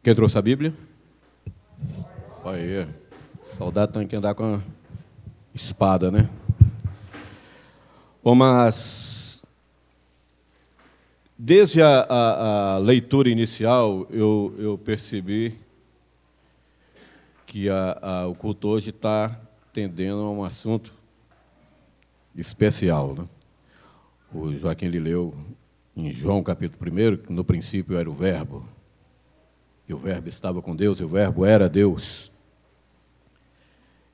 Quem trouxe a Bíblia? Aí, soldado tem que andar com a espada, né? Bom, mas desde a leitura inicial, eu percebi que o culto hoje está tendendo a um assunto especial, né? O Joaquim leu em João, capítulo 1, que no princípio era o Verbo, e o Verbo estava com Deus, e o Verbo era Deus.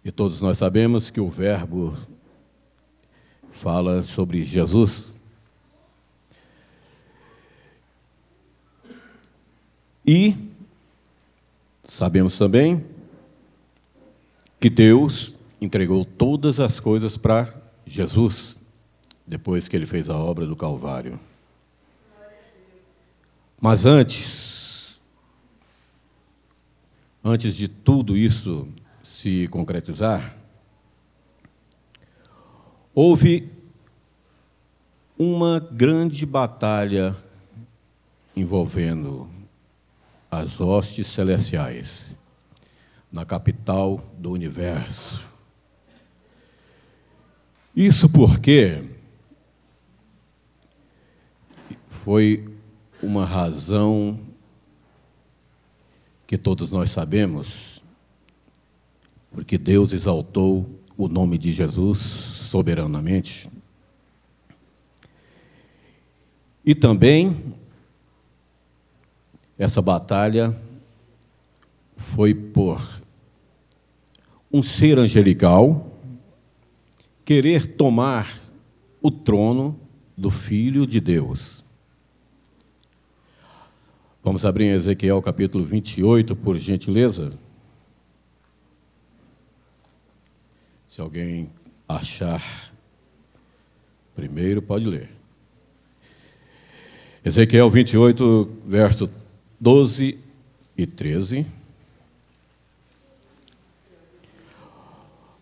E todos nós sabemos que o Verbo fala sobre Jesus. E sabemos também que Deus entregou todas as coisas para Jesus, depois que ele fez a obra do Calvário. Mas antes de tudo isso se concretizar, houve uma grande batalha envolvendo as hostes celestiais na capital do universo. Isso porque foi uma razão que todos nós sabemos, porque Deus exaltou o nome de Jesus soberanamente. E também essa batalha foi por um ser angelical querer tomar o trono do Filho de Deus. Vamos abrir em Ezequiel capítulo 28, por gentileza. Se alguém achar primeiro, pode ler. Ezequiel 28, verso 12 e 13.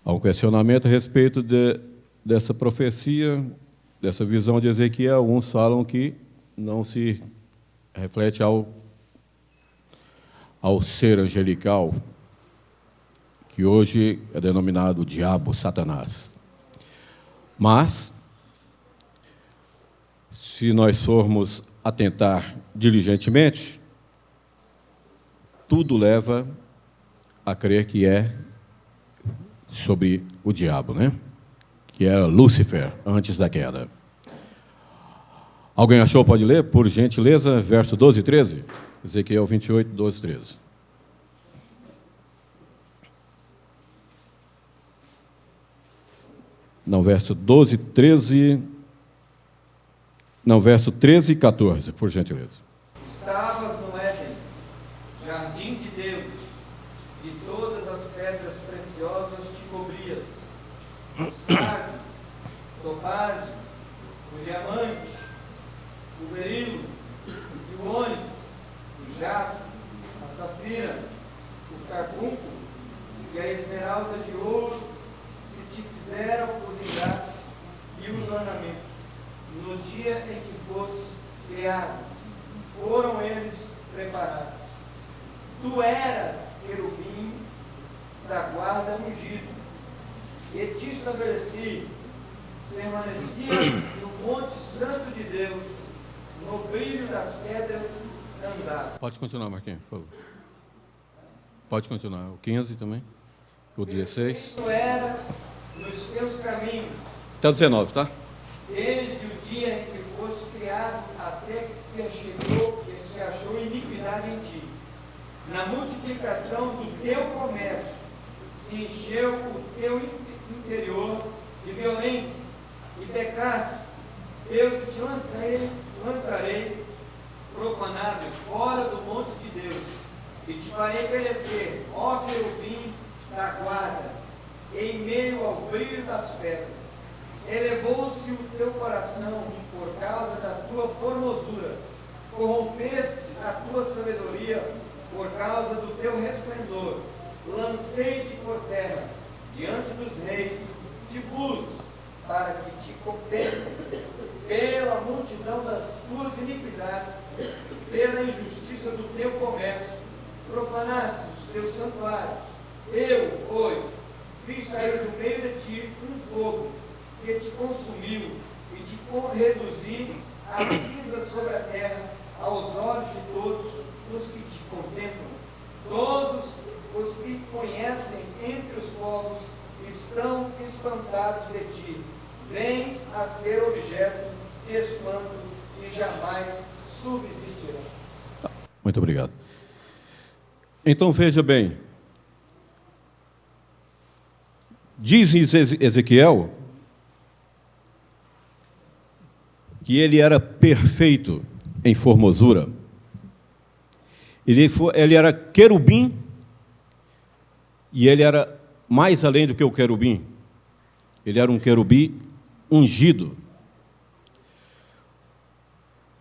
Há um questionamento a respeito dessa profecia, dessa visão de Ezequiel. Uns falam que não se reflete ao ser angelical, que hoje é denominado diabo, Satanás. Mas, se nós formos atentar diligentemente, tudo leva a crer que é sobre o diabo, né? Que era Lúcifer, antes da queda. Alguém achou? Pode ler, por gentileza, verso 12 e 13? Ezequiel 28, 12 e 13. Não, verso 12, 13... Não, verso 13 e 14, por gentileza. Estavas no Éden, jardim de Deus, de todas as pedras preciosas te cobrias, o sardio, o topázio, o diamante, o berilo, o ônix, o jaspe, a safira, o carbunco e a esmeralda de ouro se te fizeram os engates e os ornamentos. No dia em que foste criado, foram eles preparados. Tu eras querubim da guarda ungido, e te estabeleci, permanecias no monte santo de Deus, no brilho das pedras andava. Pode continuar, Marquinhos, por favor. Pode continuar. O 15 também. O 16. Tu eras nos teus caminhos. Até o 19, tá? Desde o dia em que foste criado, até que se achou iniquidade em ti. Na multiplicação do teu comércio, se encheu o teu interior de violência, e pecaste, eu te lançarei profanado fora do monte de Deus, e te farei perecer, ó querubim da guarda, em meio ao brilho das pedras. Elevou-se o teu coração por causa da tua formosura, corrompestes a tua sabedoria por causa do teu resplendor. Lancei-te por terra, diante dos reis, de pulos, para que te contemplem pela multidão das tuas iniquidades, pela injustiça do teu comércio, profanaste os teus santuários. Eu, pois, fiz sair do meio de ti um fogo que te consumiu e te reduzi a cinza sobre a terra aos olhos de todos os que te contemplam. Todos os que conhecem entre os povos estão espantados de ti. Vens a ser objeto de espanto e jamais subsistirá. Muito obrigado. Então veja bem, diz Ezequiel que ele era perfeito em formosura. Ele era querubim, e ele era mais além do que o querubim. Ele era um querubim ungido.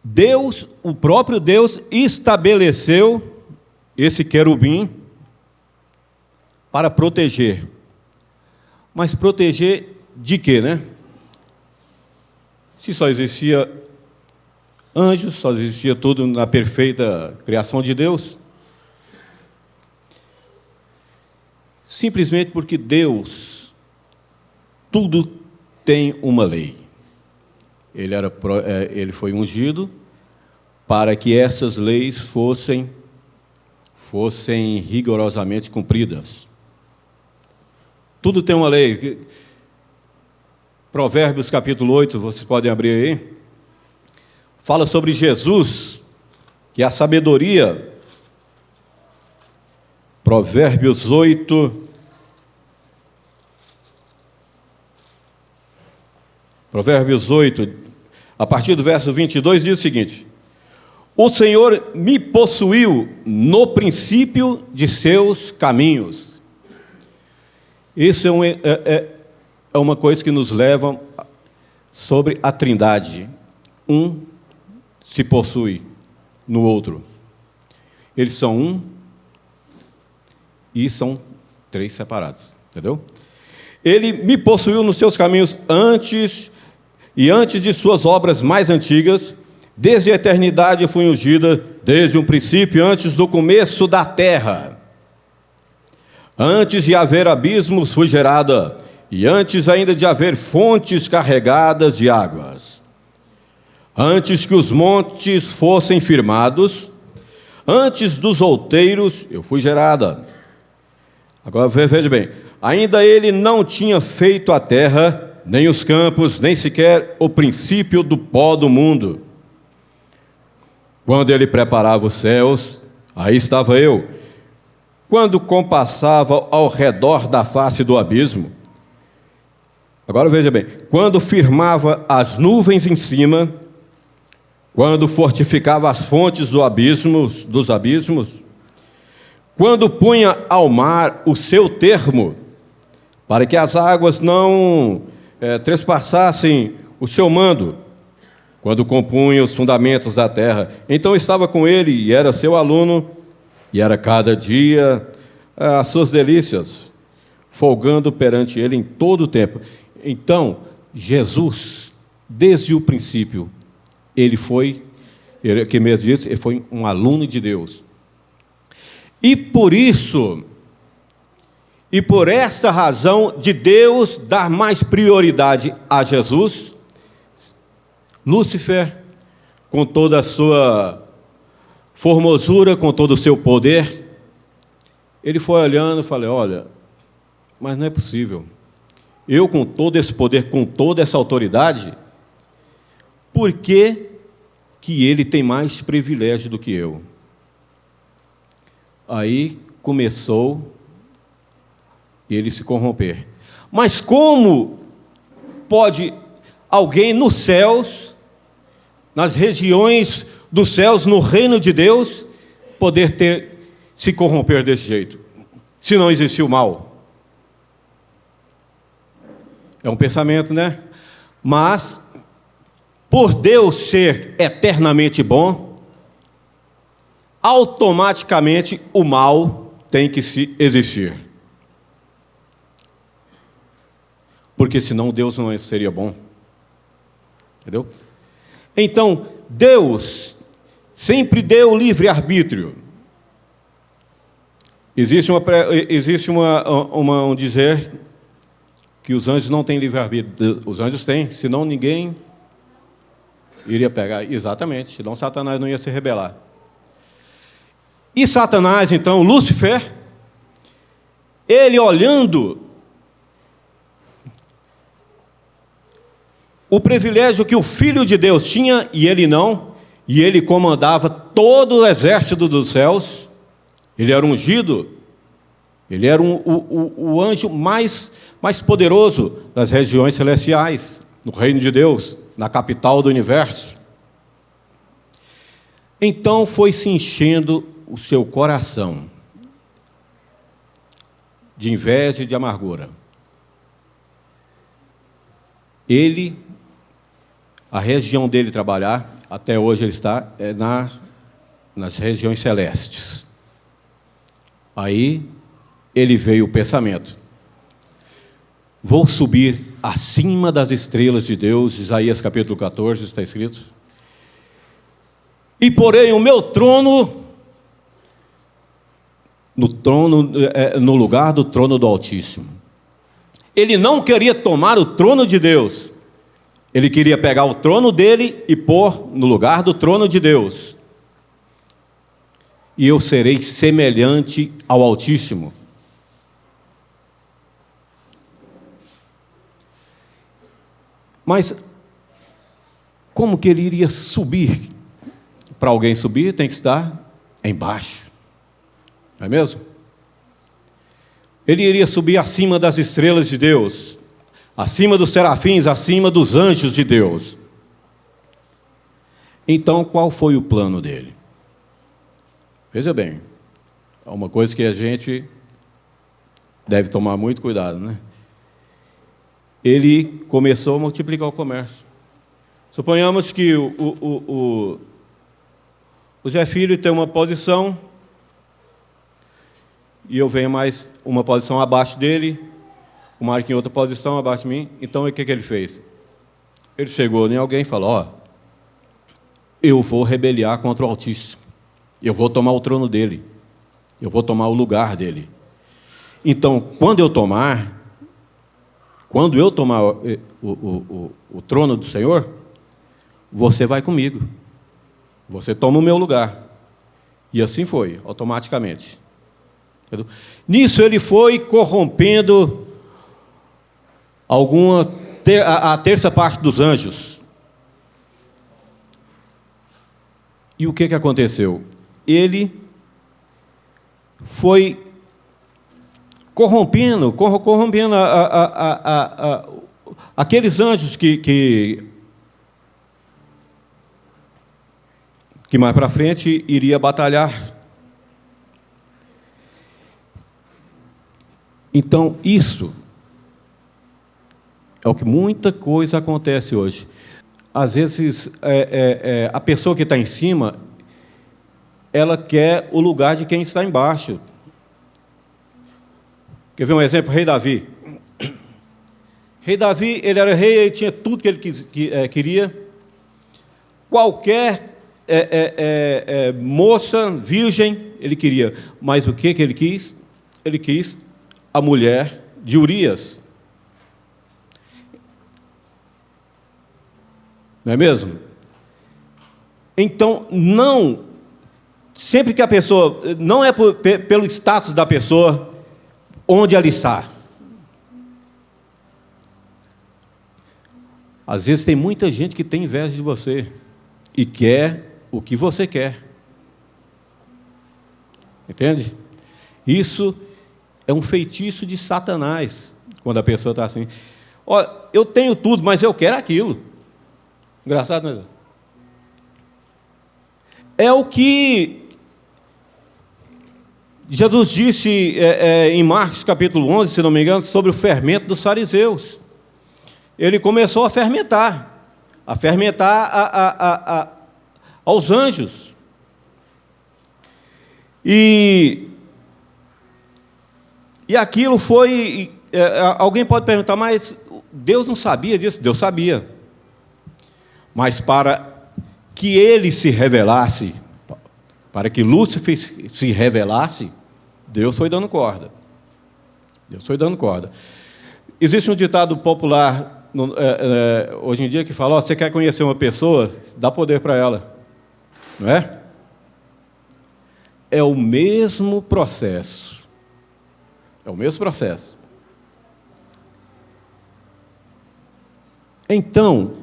Deus, o próprio Deus, estabeleceu esse querubim para proteger. Mas proteger de quê, né? Se só existia anjos, só existia tudo na perfeita criação de Deus. Simplesmente porque Deus, tudo tem uma lei. Ele foi ungido para que essas leis fossem rigorosamente cumpridas. Tudo tem uma lei. Provérbios capítulo 8, vocês podem abrir aí. Fala sobre Jesus, que é a sabedoria. Provérbios 8. Provérbios 8, a partir do verso 22, diz o seguinte: o Senhor me possuiu no princípio de seus caminhos. Isso é uma coisa que nos leva sobre a Trindade. Um se possui no outro. Eles são um e são três separados. Entendeu? Ele me possuiu nos seus caminhos antes de suas obras mais antigas. Desde a eternidade fui ungida, desde um princípio, antes do começo da terra. Antes de haver abismos fui gerada, e antes ainda de haver fontes carregadas de águas. Antes que os montes fossem firmados, antes dos outeiros eu fui gerada. Agora veja bem, ainda ele não tinha feito a terra, nem os campos, nem sequer o princípio do pó do mundo. Quando ele preparava os céus, aí estava eu. Quando compassava ao redor da face do abismo. Agora veja bem, quando firmava as nuvens em cima, quando fortificava as fontes dos abismos, quando punha ao mar o seu termo, para que as águas não trespassassem o seu mando, quando compunha os fundamentos da terra, então estava com ele e era seu aluno, e era cada dia as suas delícias, folgando perante ele em todo o tempo. Então, Jesus, desde o princípio, ele foi um aluno de Deus. E por isso, e por essa razão de Deus dar mais prioridade a Jesus, Lúcifer, com toda a sua formosura, com todo o seu poder, ele foi olhando e falou: olha, mas não é possível. Eu, com todo esse poder, com toda essa autoridade, por que ele tem mais privilégio do que eu? Aí começou ele se corromper. Mas como pode alguém nos céus, nas regiões dos céus, no reino de Deus, poder se corromper desse jeito, se não existiu mal? É um pensamento, né? Mas, por Deus ser eternamente bom, automaticamente o mal tem que existir. Porque senão Deus não seria bom. Entendeu? Então, Deus sempre deu livre-arbítrio. Existe um dizer que os anjos não têm livre-arbítrio. Os anjos têm, senão ninguém iria pegar. Exatamente, senão Satanás não ia se rebelar. E Satanás, então, Lúcifer, ele olhando o privilégio que o Filho de Deus tinha, e ele não, e ele comandava todo o exército dos céus, ele era ungido, ele era o anjo mais poderoso das regiões celestiais, no reino de Deus, na capital do universo. Então foi se enchendo o seu coração de inveja e de amargura. A região dele trabalhar, até hoje ele está nas regiões celestes. Aí ele veio o pensamento: vou subir acima das estrelas de Deus, Isaías capítulo 14, está escrito, e porei o meu trono no lugar do trono do Altíssimo. Ele não queria tomar o trono de Deus, ele queria pegar o trono dele e pôr no lugar do trono de Deus. E eu serei semelhante ao Altíssimo. Mas como que ele iria subir? Para alguém subir, tem que estar embaixo. Não é mesmo? Ele iria subir acima das estrelas de Deus, acima dos serafins, acima dos anjos de Deus. Então, qual foi o plano dele? Veja bem, é uma coisa que a gente deve tomar muito cuidado, né? Ele começou a multiplicar o comércio. Suponhamos que o Zé Filho tem uma posição e eu venho mais uma posição abaixo dele, o Marco em outra posição abaixo de mim. Então, o que ele fez? Ele chegou em alguém e falou: eu vou rebeliar contra o Altíssimo, eu vou tomar o trono dele, eu vou tomar o lugar dele. Então, quando eu tomar o trono do Senhor, você vai comigo, você toma o meu lugar. E assim foi, automaticamente. Entendeu? Nisso ele foi corrompendo a terça parte dos anjos. E o que aconteceu? Ele foi corrompendo aqueles anjos que mais para frente iria batalhar. Então, isso é o que muita coisa acontece hoje. Às vezes, a pessoa que está em cima, ela quer o lugar de quem está embaixo. Quer ver um exemplo? Rei Davi. Rei Davi, ele era rei, ele tinha tudo que ele queria. Qualquer moça, virgem, ele queria. Mas o que ele quis? Ele quis a mulher de Urias. Não é mesmo? Então, sempre que a pessoa, não é pelo status da pessoa, onde ela está. Às vezes tem muita gente que tem inveja de você e quer o que você quer. Entende? Isso é um feitiço de Satanás, quando a pessoa está assim: ó, eu tenho tudo, mas eu quero aquilo. Engraçado, né? É o que Jesus disse em Marcos capítulo 11, se não me engano, sobre o fermento dos fariseus. Ele começou a fermentar aos anjos. E aquilo foi... alguém pode perguntar, mas Deus não sabia disso? Deus sabia. Mas para que ele se revelasse, para que Lúcifer se revelasse, Deus foi dando corda. Deus foi dando corda. Existe um ditado popular hoje em dia que fala: você quer conhecer uma pessoa, dá poder para ela. Não é? É o mesmo processo. É o mesmo processo. Então,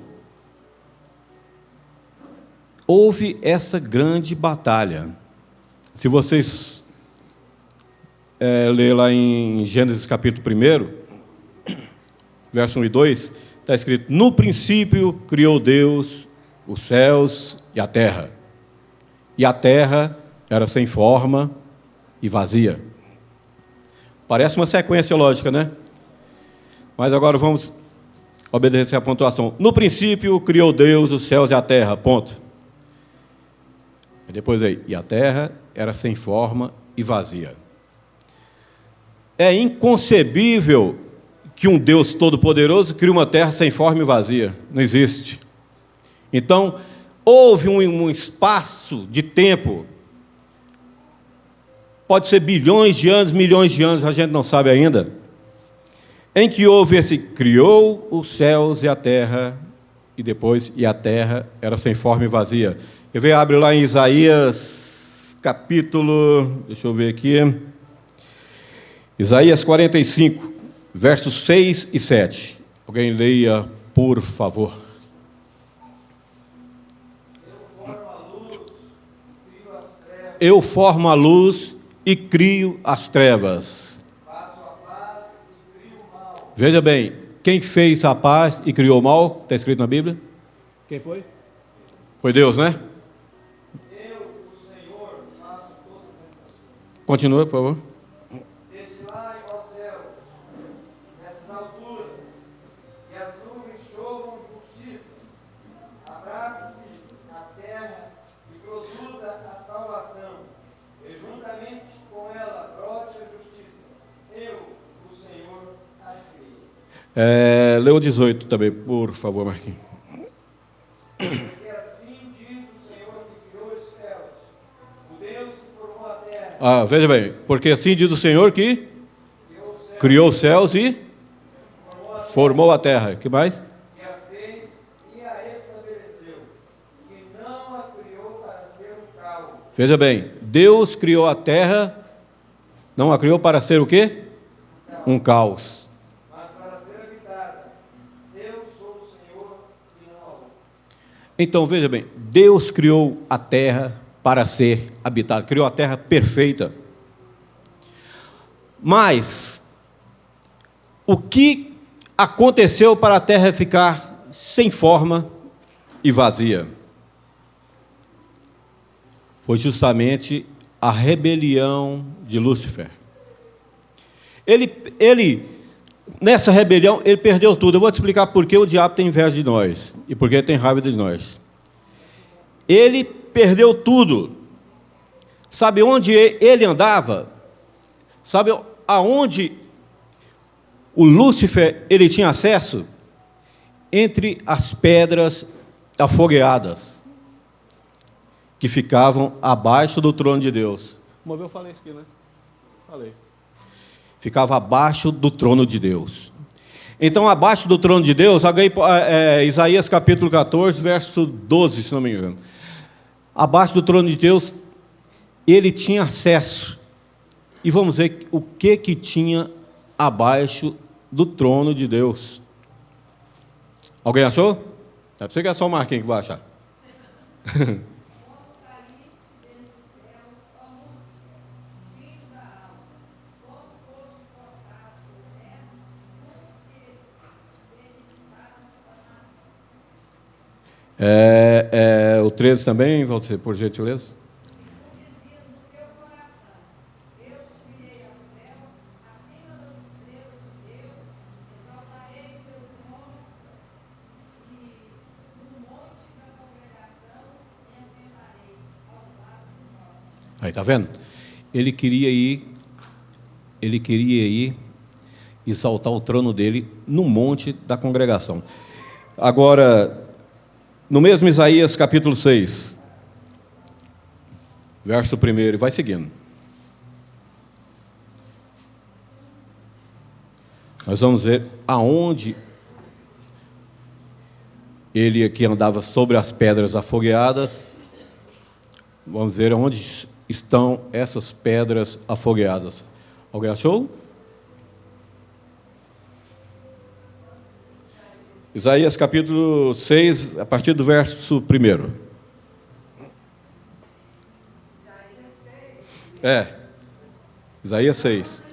houve essa grande batalha. Se vocês ler lá em Gênesis capítulo 1, verso 1 e 2, está escrito: no princípio criou Deus os céus e a terra. E a terra era sem forma e vazia. Parece uma sequência lógica, né? Mas agora vamos obedecer a pontuação. No princípio criou Deus os céus e a terra, ponto. E depois aí, e a terra era sem forma e vazia. É inconcebível que um Deus todo-poderoso crie uma terra sem forma e vazia. Não existe. Então, houve um espaço de tempo, pode ser bilhões de anos, milhões de anos, a gente não sabe ainda, em que houve esse, criou os céus e a terra, e depois, e a terra era sem forma e vazia. Quer ver? Abre lá em Isaías, capítulo, deixa eu ver aqui, Isaías 45, versos 6 e 7. Alguém leia, por favor. Eu formo a luz e crio as trevas. Faço a paz e crio o mal. Veja bem, quem fez a paz e criou o mal? Está escrito na Bíblia? Quem foi? Foi Deus, né? Eu, o Senhor, faço todas essas coisas. Continua, por favor. Destilai, ó céus, nessas alturas, e as nuvens chovam justiça. Abraça-se a terra e produza a salvação, e juntamente com ela brote a justiça. Eu, o Senhor, as criei. Lê o 18 também, por favor, Marquinhos. Porque assim diz o Senhor que criou os céus, o Deus que formou a terra, Veja bem, porque assim diz o Senhor que criou criou os céus, os céus e formou a terra. Que mais? que a fez e a estabeleceu, que não a criou para ser um caos, Veja bem, Deus criou a terra, não a criou para ser o quê? Um caos. mas para ser habitada. Eu sou o Senhor e não há outro. Então, veja bem, Deus criou a terra para ser habitada, criou a terra perfeita. Mas, o que aconteceu para a terra ficar sem forma e vazia? Foi justamente a rebelião de Lúcifer. Ele, nessa rebelião, ele perdeu tudo. Eu vou te explicar por que o diabo tem inveja de nós e por que ele tem raiva de nós. Ele perdeu tudo. Sabe onde ele andava? Sabe aonde o Lúcifer ele tinha acesso? Entre as pedras afogueadas que ficavam abaixo do trono de Deus. Uma vez eu falei isso aqui, né? Falei. Ficava abaixo do trono de Deus. Então, abaixo do trono de Deus, Isaías capítulo 14, verso 12, se não me engano. Abaixo do trono de Deus, ele tinha acesso. E vamos ver o que tinha abaixo do trono de Deus. Alguém achou? É para você que é só o Marquinhos que vai achar. O 13 também, Valdir, por gentileza. Aí, tá vendo? Ele queria ir exaltar o trono dele no monte da congregação. Agora, no mesmo Isaías capítulo 6, verso 1, vai seguindo. Nós vamos ver aonde ele aqui andava sobre as pedras afogueadas. Vamos ver onde estão essas pedras afogueadas. Alguém achou? Isaías capítulo 6, a partir do verso 1. Isaías 6.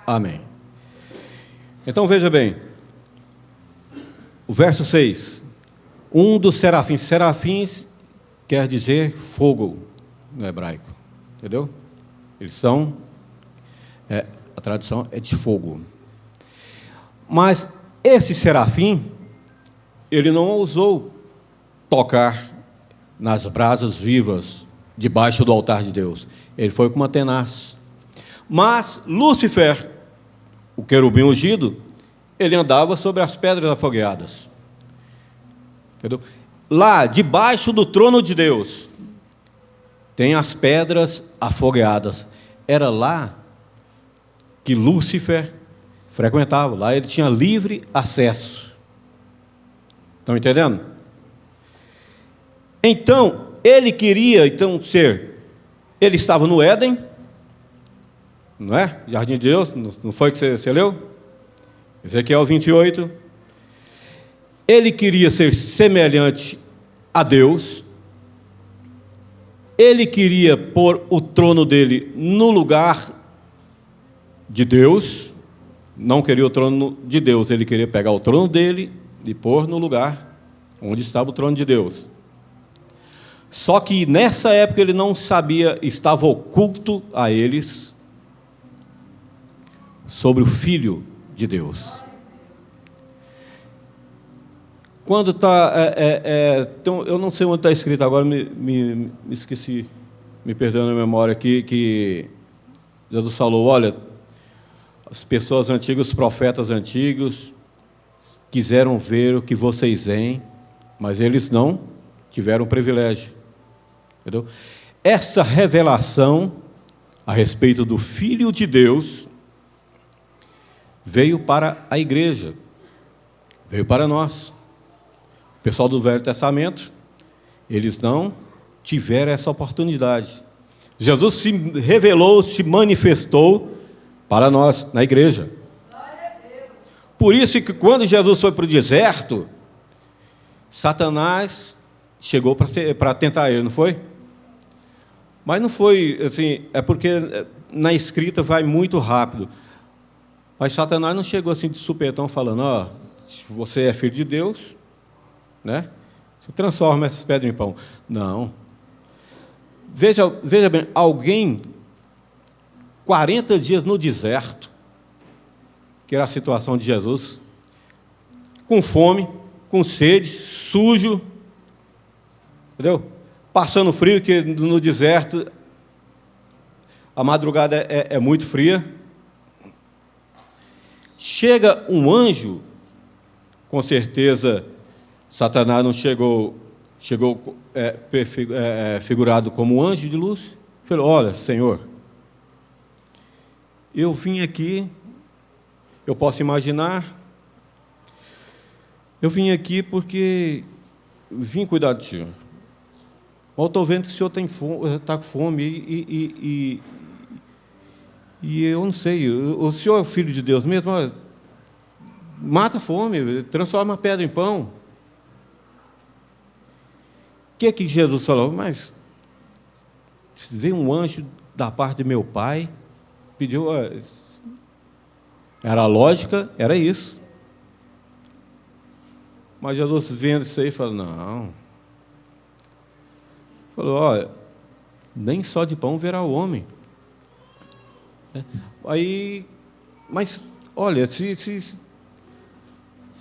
Amém. Então veja bem, o verso 6, um dos serafins, serafins quer dizer fogo no hebraico, entendeu? Eles são, a tradução é de fogo. Mas esse serafim, ele não ousou tocar nas brasas vivas debaixo do altar de Deus. Ele foi com uma tenaz. Mas Lúcifer, o querubim ungido, ele andava sobre as pedras afogueadas. Entendeu? Lá, debaixo do trono de Deus, tem as pedras afogueadas. Era lá que Lúcifer frequentava. Lá ele tinha livre acesso. Estão entendendo? Então, ele queria ser... Ele estava no Éden, não é? Jardim de Deus, não foi que você leu? Ezequiel 28. Ele queria ser semelhante a Deus. Ele queria pôr o trono dele no lugar de Deus. Não queria o trono de Deus, ele queria pegar o trono dele e pôr no lugar onde estava o trono de Deus. Só que nessa época ele não sabia, estava oculto a eles sobre o Filho de Deus. Quando está... então, eu não sei onde está escrito agora, me esqueci, me perdoando a memória aqui, que Jesus falou, olha, as pessoas antigas, os profetas antigos, quiseram ver o que vocês veem, mas eles não tiveram privilégio. Entendeu? Essa revelação a respeito do Filho de Deus veio para a igreja, veio para nós. O pessoal do Velho Testamento, eles não tiveram essa oportunidade. Jesus se revelou, se manifestou para nós, na igreja. Por isso que quando Jesus foi para o deserto, Satanás chegou para tentar ele, não foi? Mas não foi assim, é porque na escrita vai muito rápido. Mas Satanás não chegou assim de supetão falando, ó, se você é filho de Deus, né? Você transforma essas pedras em pão. Não. Veja bem, alguém 40 dias no deserto, que era a situação de Jesus, com fome, com sede, sujo, entendeu? Passando frio, que no deserto a madrugada é muito fria. Chega um anjo, com certeza Satanás não chegou figurado como um anjo de luz. Falou, olha, Senhor, eu vim aqui, eu posso imaginar, eu vim aqui porque vim cuidar do senhor. Eu estou vendo que o senhor está com fome e eu não sei, o senhor é o Filho de Deus mesmo? Mata a fome, transforma a pedra em pão. O que Jesus falou? Mas veio um anjo da parte de meu pai, pediu. Era a lógica, era isso. Mas Jesus vendo isso aí, falou, não. Falou, olha, nem só de pão verá o homem. Aí, mas, olha, se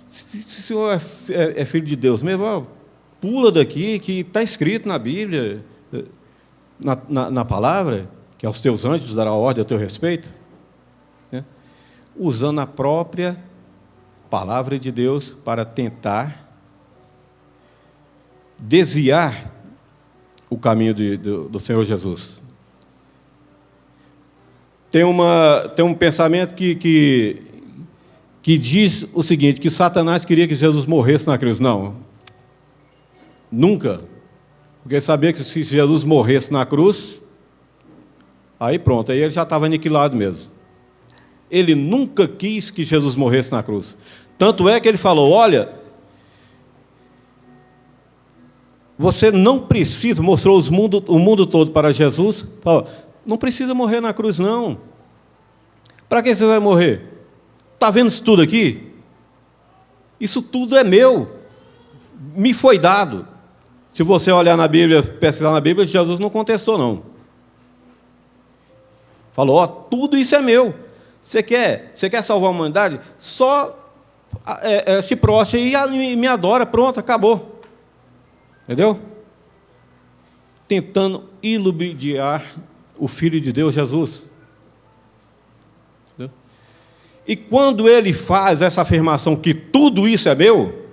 o senhor é filho de Deus mesmo, ó, pula daqui, que está escrito na Bíblia, na palavra, que aos teus anjos dará ordem a teu respeito, né? Usando a própria palavra de Deus para tentar desviar o caminho do Senhor Jesus. Tem um pensamento que diz o seguinte, que Satanás queria que Jesus morresse na cruz. Não, nunca. Porque ele sabia que se Jesus morresse na cruz, aí pronto, aí ele já estava aniquilado mesmo. Ele nunca quis que Jesus morresse na cruz. Tanto é que ele falou, olha, você não precisa, mostrou o mundo todo para Jesus, falou, não precisa morrer na cruz, não. Para que você vai morrer? Está vendo isso tudo aqui? Isso tudo é meu. Me foi dado. Se você olhar na Bíblia, pesquisar na Bíblia, Jesus não contestou, não. Falou, ó, tudo isso é meu. Você quer salvar a humanidade? Só se prostre e me adora, pronto, acabou. Entendeu? Tentando iludiar o Filho de Deus, Jesus. Entendeu? E quando ele faz essa afirmação que tudo isso é meu,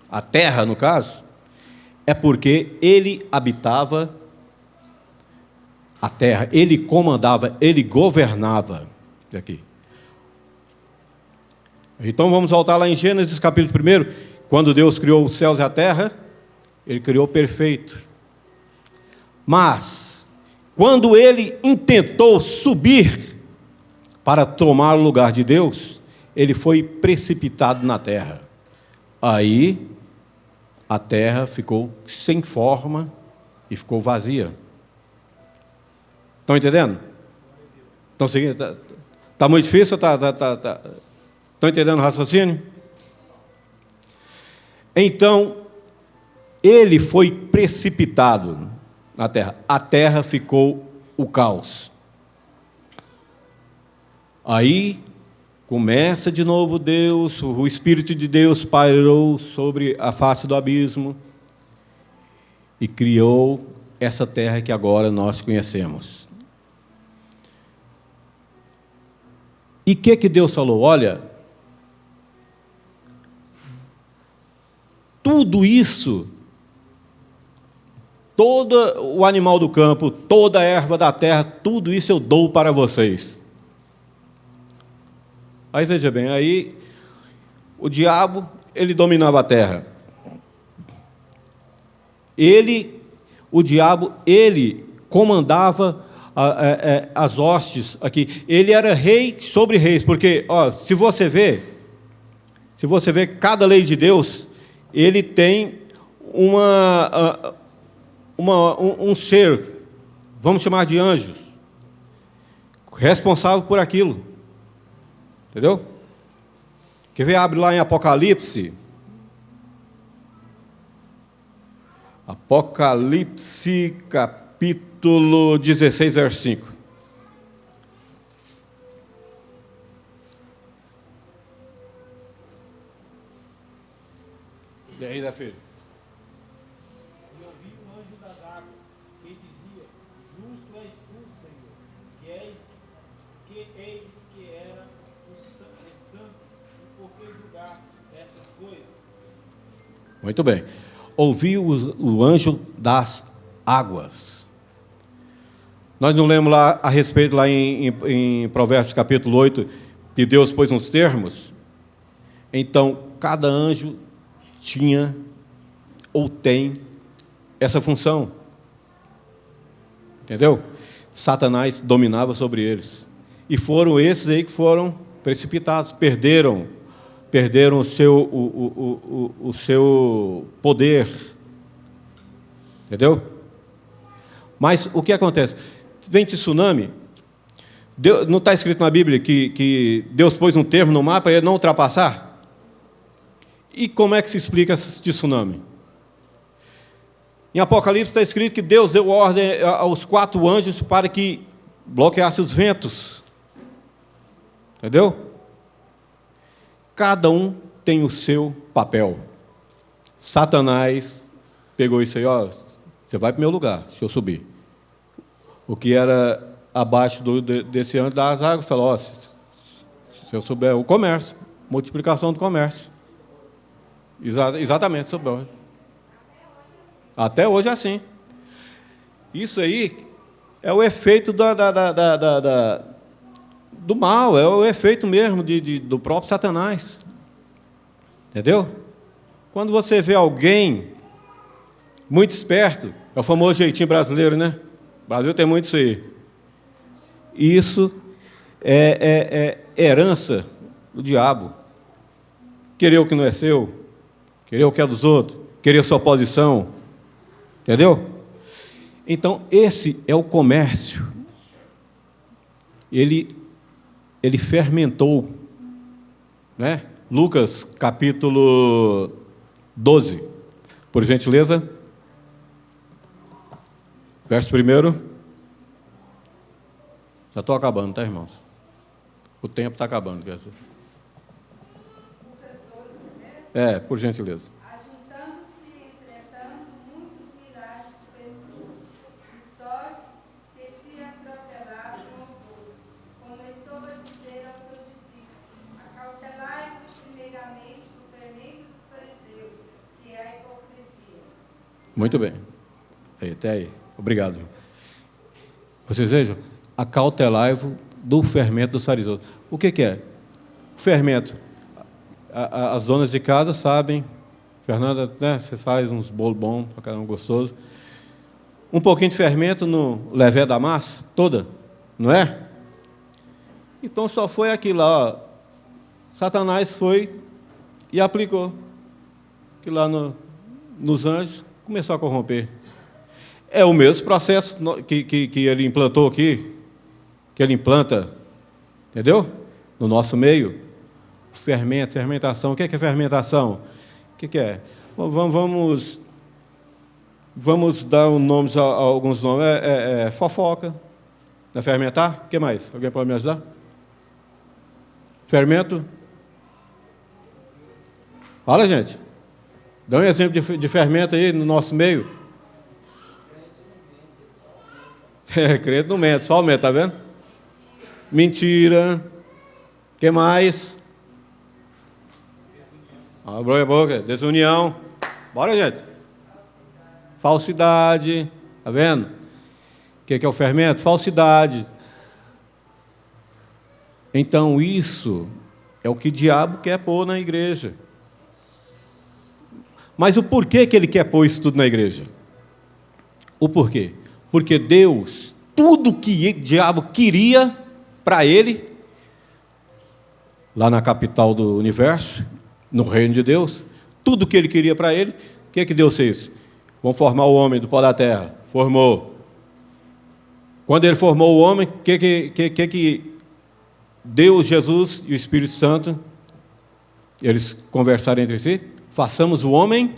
a terra, no caso, é porque ele habitava a terra, ele comandava, ele governava aqui. Então vamos voltar lá em Gênesis capítulo 1, quando Deus criou os céus e a terra, ele criou perfeito. Mas, quando ele intentou subir para tomar o lugar de Deus, ele foi precipitado na terra. Aí, a terra ficou sem forma e ficou vazia. Estão entendendo? Estão seguindo? Está muito difícil? Estão entendendo o raciocínio? Então, ele foi precipitado na terra. A terra ficou o caos. Aí começa de novo Deus, o Espírito de Deus pairou sobre a face do abismo e criou essa terra que agora nós conhecemos. E o que Deus falou? Olha, tudo isso, todo o animal do campo, toda a erva da terra, tudo isso eu dou para vocês. Aí veja bem, aí o diabo, ele dominava a terra. O diabo, ele comandava as hostes aqui. Ele era rei sobre reis, porque, ó, se você vê cada lei de Deus, ele tem um ser, vamos chamar de anjos, responsável por aquilo. Entendeu? Quer ver? Abre lá em Apocalipse. Apocalipse, capítulo 16, verso 5. E aí, da filha? E ouvi um anjo das águas, que dizia, justo és tu, Senhor, eis que era santo, e por que julgar essas coisas? Muito bem. Ouvi o anjo das águas. Nós não lemos lá a respeito, lá em Provérbios capítulo 8, que Deus pôs uns termos? Então, cada anjo tinha ou tem essa função. Entendeu? Satanás dominava sobre eles. E foram esses aí que foram precipitados, perderam o seu poder. Entendeu? Mas o que acontece? Vem tsunami. Não está escrito na Bíblia que Deus pôs um termo no mar para ele não ultrapassar? E como é que se explica esse tsunami? Em Apocalipse está escrito que Deus deu ordem aos 4 anjos para que bloqueassem os ventos. Entendeu? Cada um tem o seu papel. Satanás pegou isso aí, ó, você vai para o meu lugar, se eu subir. O que era abaixo desse anjo das águas, falou, ó, se eu souber o comércio, multiplicação do comércio. Exatamente, sobrou. Até hoje é assim. Isso aí é o efeito do mal, é o efeito mesmo do próprio Satanás. Entendeu? Quando você vê alguém muito esperto, é o famoso jeitinho brasileiro, né? O Brasil tem muito isso aí. Isso é herança do diabo. Querer o que não é seu, querer o que é dos outros, querer a sua posição. Entendeu? Então, esse é o comércio. Ele fermentou, né? Lucas, capítulo 12, por gentileza. Verso 1. Já estou acabando, tá, irmãos? O tempo está acabando. Por gentileza. Muito bem. Até aí. Obrigado. Vocês vejam, acautelai-vos do fermento dos fariseus. O que é? O fermento. As donas de casa sabem, Fernanda, né, você faz uns bolos bons, para caramba, gostoso. Um pouquinho de fermento no levé da massa, toda, não é? Então só foi aquilo lá, ó. Satanás foi e aplicou. Que lá nos anjos começou a corromper. É o mesmo processo que ele implantou aqui, que ele implanta, entendeu? No nosso meio. Fermento, fermentação. O que é fermentação? O que é? Vamos dar nomes a alguns nomes. Fofoca. Não é fermentar? O que mais? Alguém pode me ajudar? Fermento? Fala, gente. Dá um exemplo de fermento aí no nosso meio. Crente não mente, só aumenta, tá vendo? Mentira. O que mais? Abre a boca. Desunião. Bora, gente. Falsidade. Tá vendo? O que é o fermento? Falsidade. Então, isso é o que o diabo quer pôr na igreja. Mas o porquê que ele quer pôr isso tudo na igreja? O porquê? Porque Deus, tudo que o diabo queria para ele, lá na capital do universo, no reino de Deus, tudo que ele queria para ele, o que Deus fez? Vamos formar o homem do pó da terra. Formou. Quando ele formou o homem, o que Deus, Jesus e o Espírito Santo, eles conversaram entre si? Façamos o homem.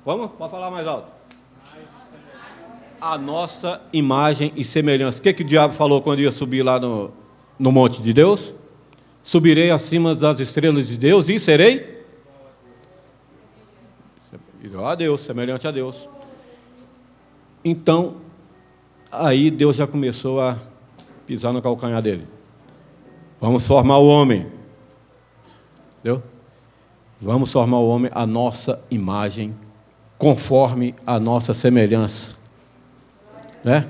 Vamos? Pode falar mais alto. A nossa imagem e semelhança. O que o diabo falou quando ia subir lá no monte de Deus? Subirei acima das estrelas de Deus e serei igual a Deus, semelhante a Deus. Então, aí Deus já começou a pisar no calcanhar dele. Vamos formar o homem. Entendeu? Vamos formar o homem à nossa imagem, conforme a nossa semelhança. né?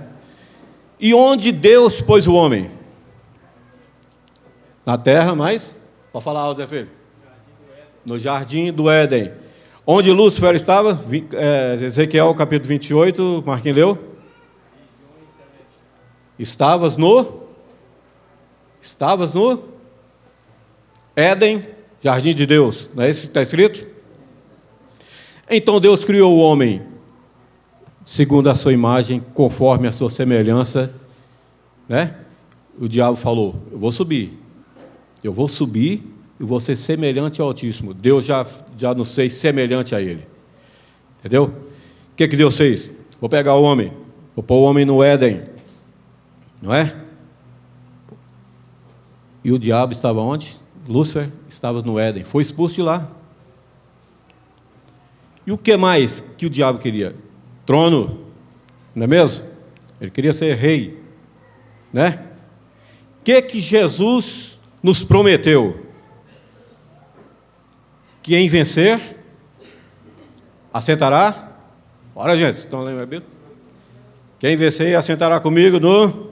E onde Deus pôs o homem? Na terra, mas... Pode falar alto, Zé Filho? No jardim do Éden. Onde Lúcifer estava? Ezequiel capítulo 28, Marquinhos leu? Estavas no Éden, jardim de Deus. Não é isso que está escrito? Então Deus criou o homem segundo a sua imagem, conforme a sua semelhança, né? O diabo falou: eu vou subir e vou ser semelhante ao Altíssimo. Deus já nos fez semelhante a Ele. Entendeu? O que Deus fez? Vou pegar o homem, vou pôr o homem no Éden, não é? E o diabo estava onde? Lúcifer estava no Éden, foi expulso de lá. E o que mais que o diabo queria? Trono, não é mesmo? Ele queria ser rei, né? O que Jesus nos prometeu? Que em vencer, assentará. Bora, gente, estão lendo a Bíblia? Quem vencer, assentará comigo no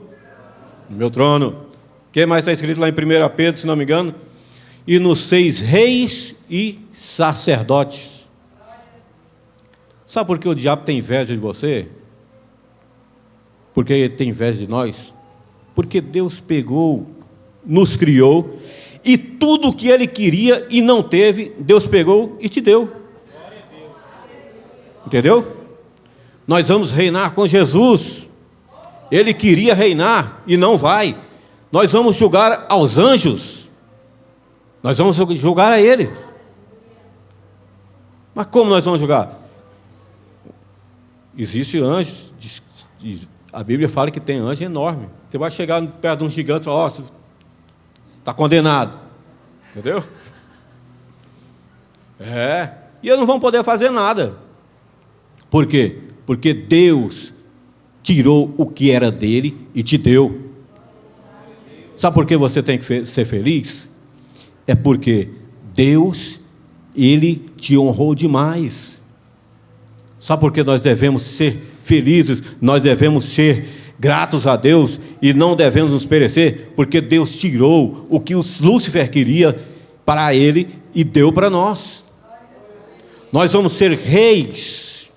meu trono. Quem mais está escrito lá em 1 Pedro, se não me engano? E nos fez reis e sacerdotes. Sabe por que o diabo tem inveja de você? Porque ele tem inveja de nós? Porque Deus pegou, nos criou, e tudo o que Ele queria e não teve, Deus pegou e te deu. Entendeu? Nós vamos reinar com Jesus. Ele queria reinar e não vai. Nós vamos julgar aos anjos. Nós vamos julgar a Ele. Mas como nós vamos julgar? Existem anjos, a Bíblia fala que tem anjo enorme. Você vai chegar perto de um gigante e falar: ó, está condenado. Entendeu? E eles não vão poder fazer nada. Por quê? Porque Deus tirou o que era dele e te deu. Sabe por que você tem que ser feliz? É porque Deus, Ele te honrou demais. Sabe por que nós devemos ser felizes? Nós devemos ser gratos a Deus e não devemos nos perecer, porque Deus tirou o que Lúcifer queria para ele e deu para nós. Nós vamos ser reis.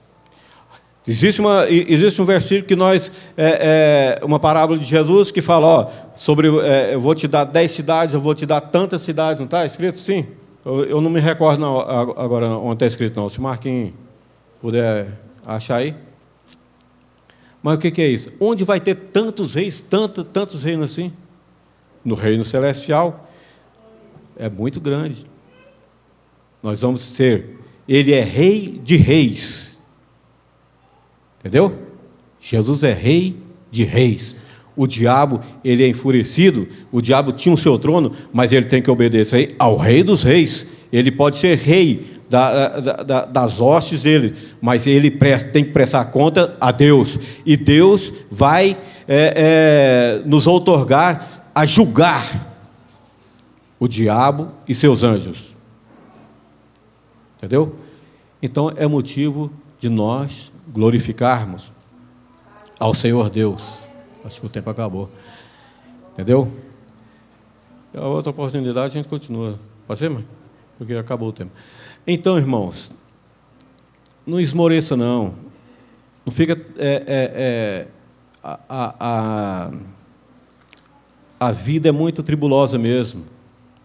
Existe um versículo que uma parábola de Jesus que fala, ó, sobre, eu vou te dar 10 cidades, eu vou te dar tantas cidades, não está escrito assim? Eu não me recordo não, agora onde está escrito não, se Marquinhos puder achar aí. Mas o que é isso? Onde vai ter tantos reis, tantos reinos assim? No reino celestial. É muito grande. Nós vamos ser, Ele é rei de reis. Entendeu? Jesus é rei de reis. O diabo, ele é enfurecido, o diabo tinha o seu trono, mas ele tem que obedecer ao rei dos reis. Ele pode ser rei das hostes dele, mas ele tem que prestar conta a Deus, e Deus vai nos outorgar a julgar o diabo e seus anjos. Entendeu? Então é motivo de nós glorificarmos ao Senhor Deus. Acho que o tempo acabou. Entendeu? A outra oportunidade a gente continua. Pode ser, mãe? Porque acabou o tempo. Então, irmãos, não esmoreça não. Não fica... a vida é muito tribulosa mesmo.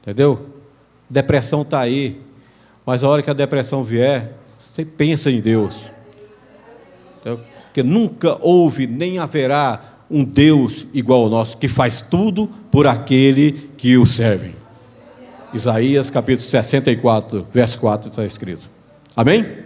Entendeu? Depressão está aí. Mas a hora que a depressão vier, você pensa em Deus. Entendeu? Porque nunca houve nem haverá um Deus igual ao nosso, que faz tudo por aquele que o serve. Isaías capítulo 64, verso 4 está escrito. Amém?